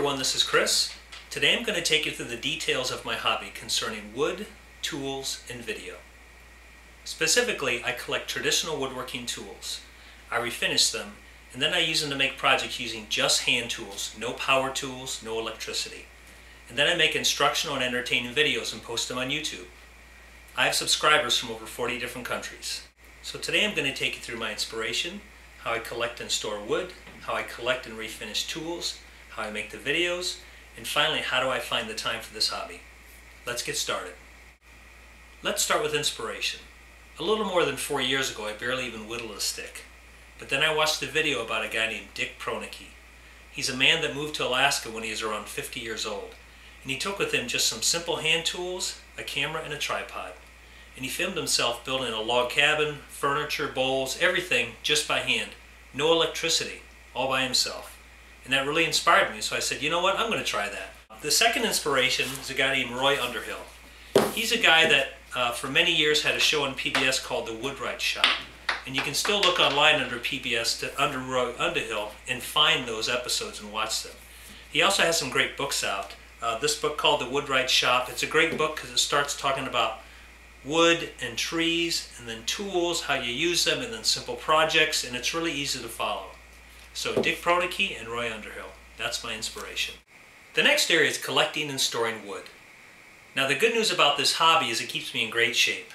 everyone, this is Chris. Today I'm going to take you through the details of my hobby concerning wood, tools, and video. Specifically, I collect traditional woodworking tools. I refinish them, and then I use them to make projects using just hand tools, no power tools, no electricity. And then I make instructional and entertaining videos and post them on YouTube. I have subscribers from over 40 different countries. So today I'm going to take you through my inspiration, how I collect and store wood, how I collect and refinish tools, how I make the videos, and finally, how do I find the time for this hobby? Let's get started. Let's start with inspiration. A little more than 4 years ago, I barely even whittled a stick. But then I watched a video about a guy named Dick Pronicke. He's a man that moved to Alaska when he was around 50 years old. And he took with him just some simple hand tools, a camera, and a tripod. And he filmed himself building a log cabin, furniture, bowls, everything just by hand. No electricity, all by himself. And that really inspired me, so I said, you know what, I'm going to try that. The second inspiration is a guy named Roy Underhill. He's a guy that for many years had a show on PBS called The Woodwright Shop. And you can still look online under PBS under Roy Underhill and find those episodes and watch them. He also has some great books out. This book called The Woodwright Shop, it's a great book because it starts talking about wood and trees and then tools, how you use them, and then simple projects, and it's really easy to follow. So Dick Pronicke and Roy Underhill, that's my inspiration. The next area is collecting and storing wood. Now the good news about this hobby is it keeps me in great shape.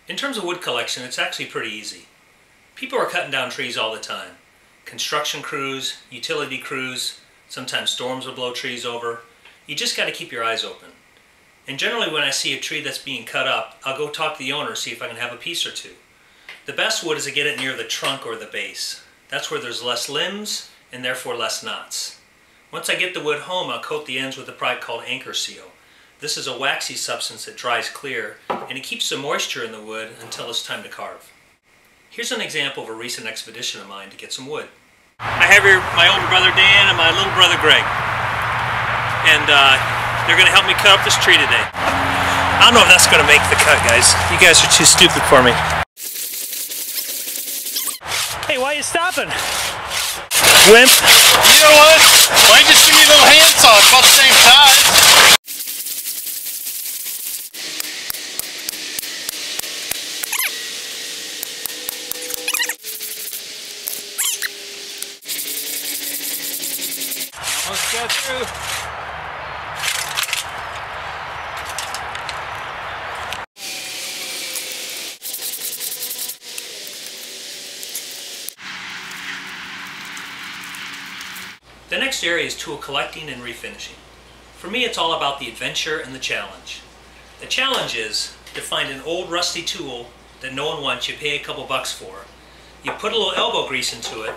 In terms of wood collection, it's actually pretty easy. People are cutting down trees all the time. Construction crews, utility crews, sometimes storms will blow trees over. You just got to keep your eyes open. And generally when I see a tree that's being cut up, I'll go talk to the owner, see if I can have a piece or two. The best wood is to get it near the trunk or the base. That's where there's less limbs and therefore less knots. Once I get the wood home, I'll coat the ends with a product called anchor seal. This is a waxy substance that dries clear, and it keeps the moisture in the wood until it's time to carve. Here's an example of a recent expedition of mine to get some wood. I have here my older brother Dan and my little brother Greg. And they're going to help me cut up this tree today. I don't know if that's going to make the cut, guys. You guys are too stupid for me. Hey, why are you stopping? Wimp. You know what? Why just give me a little handsaw? It's about the same size. Let's go through. The next area is tool collecting and refinishing. For me, it's all about the adventure and the challenge. The challenge is to find an old rusty tool that no one wants, you pay a couple bucks for. You put a little elbow grease into it,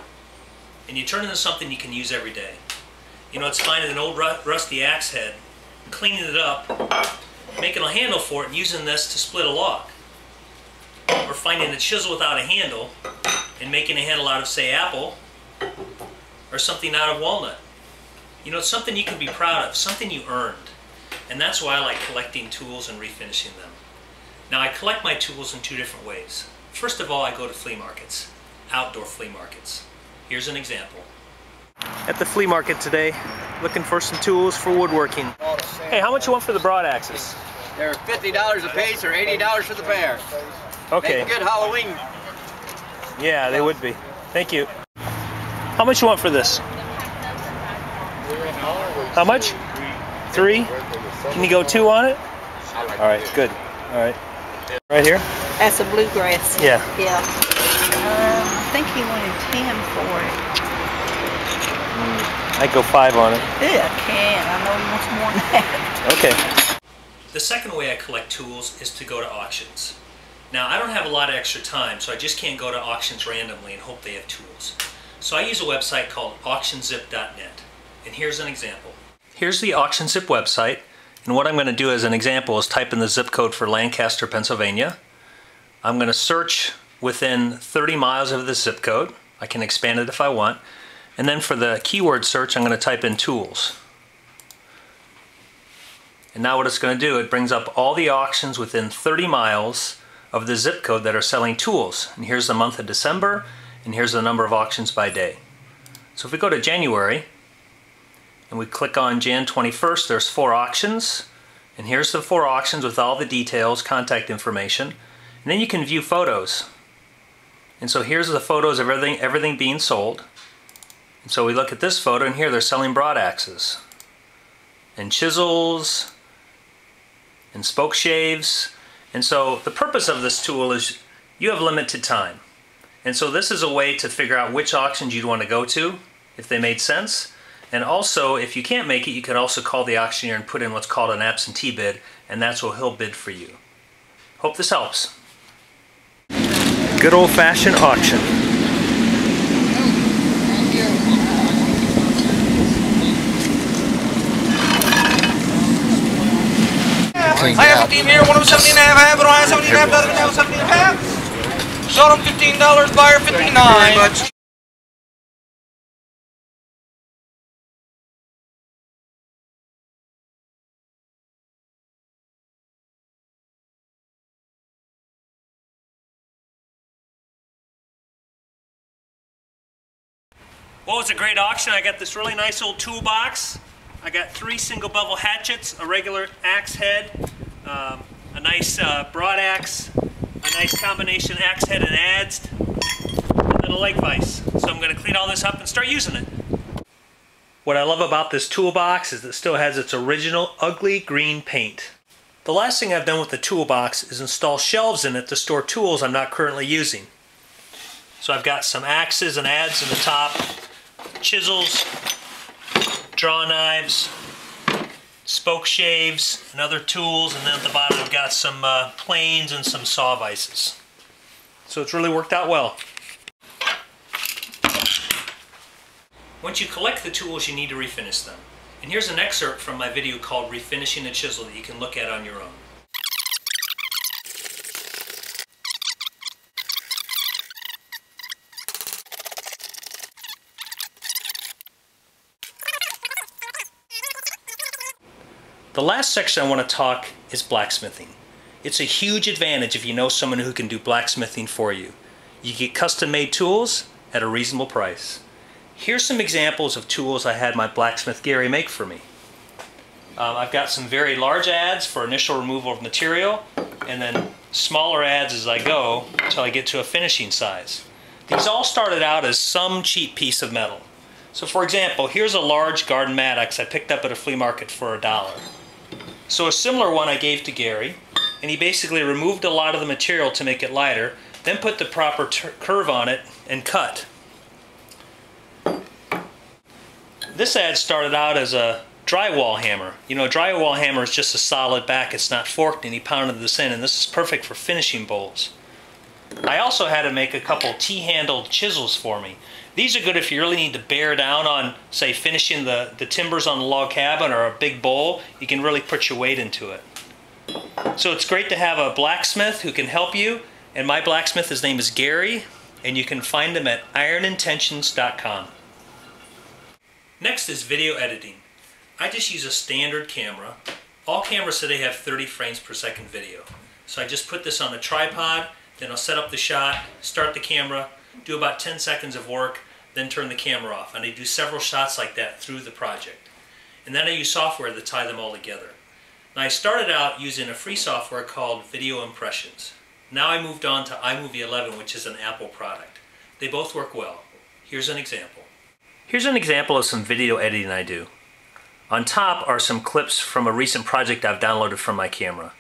and you turn it into something you can use every day. You know, it's finding an old rusty axe head, cleaning it up, making a handle for it, and using this to split a log. Or finding a chisel without a handle, and making a handle out of, say, apple, or something out of walnut. You know, it's something you can be proud of, something you earned. And that's why I like collecting tools and refinishing them. Now, I collect my tools in two different ways. First of all, I go to flea markets, outdoor flea markets. Here's an example. At the flea market today, looking for some tools for woodworking. Hey, how much you want for the broad axes? They're $50 a piece or $80 for the pair. Okay. Make a good Halloween. Yeah, they would be. Thank you. How much you want for this? How much? 3? Can you go 2 on it? All right, good. All right. Right here? That's a bluegrass. Yeah. Yeah. I think he wanted 10 for it. I'd go 5 on it. Yeah, I can. I know he wants more than that. Okay. The second way I collect tools is to go to auctions. Now, I don't have a lot of extra time, so I just can't go to auctions randomly and hope they have tools. So I use a website called auctionzip.net, and here's an example. Here's the AuctionZip website, and what I'm going to do as an example is type in the zip code for Lancaster, Pennsylvania. I'm going to search within 30 miles of the zip code. I can expand it if I want. And then for the keyword search, I'm going to type in tools. And now what it's going to do, it brings up all the auctions within 30 miles of the zip code that are selling tools. And here's the month of December, and here's the number of auctions by day. So if we go to January, and we click on Jan 21st, there's 4 auctions. And here's the 4 auctions with all the details, contact information. And then you can view photos. And so here's the photos of everything being sold. And so we look at this photo, and here they're selling broad axes and chisels and spoke shaves. And so the purpose of this tool is you have limited time. And so this is a way to figure out which auctions you'd want to go to, if they made sense. And also, if you can't make it, you could also call the auctioneer and put in what's called an absentee bid, and that's what he'll bid for you. Hope this helps. Good old-fashioned auction. I have a team here, one of them 17 and a half, I have it on 17 and a half, the other one have 17 and a half. Sold them $15, buyer 59. Well, it's a great auction. I got this really nice old toolbox. I got 3 single bevel hatchets, a regular axe head, a nice broad axe, a nice combination axe head and adze, and then a leg vise. So I'm going to clean all this up and start using it. What I love about this toolbox is that it still has its original ugly green paint. The last thing I've done with the toolbox is install shelves in it to store tools I'm not currently using. So I've got some axes and adze in the top, chisels, draw knives, spoke shaves, and other tools, and then at the bottom I've got some planes and some saw vices. So it's really worked out well. Once you collect the tools, you need to refinish them. And here's an excerpt from my video called Refinishing a Chisel that you can look at on your own. The last section I want to talk is blacksmithing. It's a huge advantage if you know someone who can do blacksmithing for you. You get custom-made tools at a reasonable price. Here's some examples of tools I had my blacksmith Gary make for me. I've got some very large adze for initial removal of material, and then smaller adze as I go until I get to a finishing size. These all started out as some cheap piece of metal. So for example, here's a large garden mattox I picked up at a flea market for $1. So a similar one I gave to Gary, and he basically removed a lot of the material to make it lighter, then put the proper curve on it and cut. This adze started out as a drywall hammer. You know, a drywall hammer is just a solid back, it's not forked, and he pounded this in, and this is perfect for finishing bowls. I also had to make a couple T-handled chisels for me. These are good if you really need to bear down on, say, finishing the timbers on the log cabin or a big bowl. You can really put your weight into it. So it's great to have a blacksmith who can help you, and my blacksmith, his name is Gary, and you can find him at ironintentions.com. Next is video editing. I just use a standard camera. All cameras today have 30 frames per second video. So I just put this on a tripod, then I'll set up the shot, start the camera, do about 10 seconds of work, then turn the camera off. And I do several shots like that through the project. And then I use software to tie them all together. Now I started out using a free software called Video Impressions. Now I moved on to iMovie 11, which is an Apple product. They both work well. Here's an example. Here's an example of some video editing I do. On top are some clips from a recent project I've downloaded from my camera.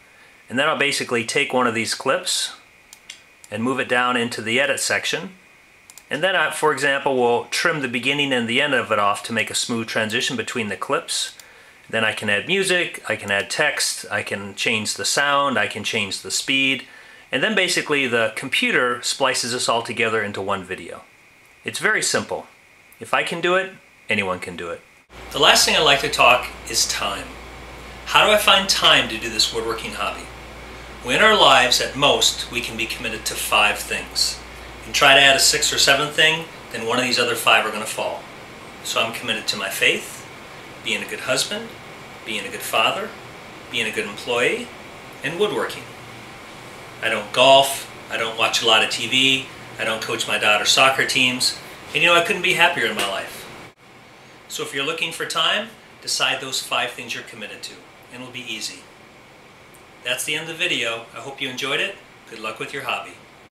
And then I'll basically take one of these clips and move it down into the edit section. And then I, for example, will trim the beginning and the end of it off to make a smooth transition between the clips. Then I can add music, I can add text, I can change the sound, I can change the speed. And then basically the computer splices this all together into one video. It's very simple. If I can do it, anyone can do it. The last thing I'd like to talk is time. How do I find time to do this woodworking hobby? Well, in our lives, at most, we can be committed to 5 things. If you try to add a 6th or 7th thing, then one of these other 5 are going to fall. So I'm committed to my faith, being a good husband, being a good father, being a good employee, and woodworking. I don't golf, I don't watch a lot of TV, I don't coach my daughter's soccer teams, and you know, I couldn't be happier in my life. So if you're looking for time, decide those 5 things you're committed to, and it'll be easy. That's the end of the video. I hope you enjoyed it. Good luck with your hobby.